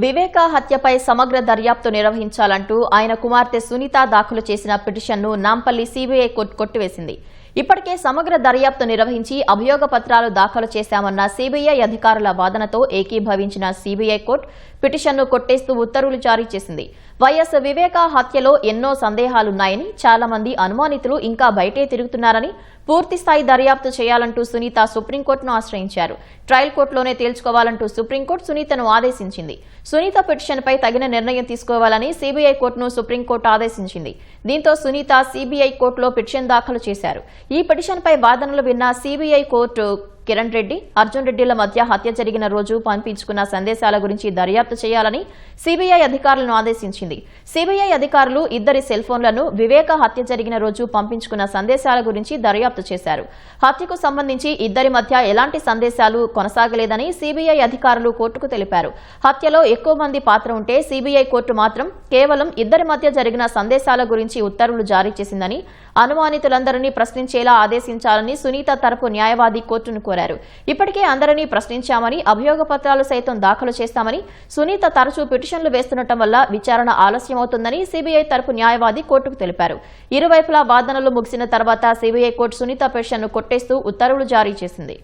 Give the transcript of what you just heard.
వివేక హత్యపై సమగ్ర దర్యాప్తు నిర్వహించాలంటూ ఆయన కుమార్తె సునీత దాఖలు చేసిన పిటిషన్ను నాంపల్లి సీబీఐ కోర్టు కొట్టివేసింది. ఇప్పటికే సమగ్ర దర్యాప్తు నిర్వహించి అభియోగ పత్రాలు దాఖలు చేశామన్న సీబీఐ అధికారుల వాదనతో ఏకీభవించిన సీబీఐ కోర్టు పిటిషన్ను కొట్టేస్తూ ఉత్తర్వులు జారీ చేసింది. వైఎస్ వివేక హత్యలో ఎన్నో సందేహాలున్నాయని, చాలా మంది అనుమానితులు ఇంకా బయటే తిరుగుతున్నారని, పూర్తిస్థాయి దర్యాప్తు చేయాలంటూ సునీత సుప్రీంకోర్టును ఆశ్రయించారు. ట్రయల్ కోర్టులోనే తేల్చుకోవాలంటూ సుప్రీంకోర్టు సునీతను ఆదేశించింది. సునీత పిటిషన్పై తగిన నిర్ణయం తీసుకోవాలని సీబీఐ కోర్టును సుప్రీంకోర్టు ఆదేశించింది. దీంతో సునీత సీబీఐ కోర్టులో పిటిషన్ దాఖలు చేశారు. ఈ పిటిషన్పై వాదనలు విన్న సీబీఐ కోర్టు కిరణ్ రెడ్డి, అర్జున్ రెడ్డిల మధ్య హత్య జరిగిన రోజు పంపించుకున్న సందేశాల గురించి దర్యాప్తు చేయాలని సీబీఐ అధికారులను ఆదేశించింది. సీబీఐ అధికారులు ఇద్దరి సెల్ ఫోన్లను వివేక హత్య జరిగిన రోజు పంపించుకున్న సందేశాల గురించి దర్యాప్తు చేశారు. హత్యకు సంబంధించి ఇద్దరి మధ్య ఎలాంటి సందేశాలు కొనసాగలేదని సీబీఐ అధికారులు కోర్టుకు తెలిపారు. హత్యలో ఎక్కువ మంది పాత్ర ఉంటే సీబీఐ కోర్టు మాత్రం కేవలం ఇద్దరి మధ్య జరిగిన సందేశాల గురించి ఉత్తర్వులు జారీ చేసిందని, అనుమానితులందరినీ ప్రశ్నించేలా ఆదేశించాలని సునీత తరపు న్యాయవాది కోర్టును కోరారు. ఇప్పటికే అందరినీ ప్రశ్నించామని, అభియోగ పత్రాలు సైతం దాఖలు చేస్తామని, సునీత తరచూ పిటిషన్లు వేస్తుండటం వల్ల విచారణ ఆలస్యమవుతుందని సీబీఐ తరపు న్యాయవాది కోర్టుకు తెలిపారు. ఇరువైపులా వాదనలు ముగిసిన తర్వాత సీబీఐ కోర్టు సునీత పిటిషన్ను కొట్టేస్తూ ఉత్తర్వులు జారీ చేసింది.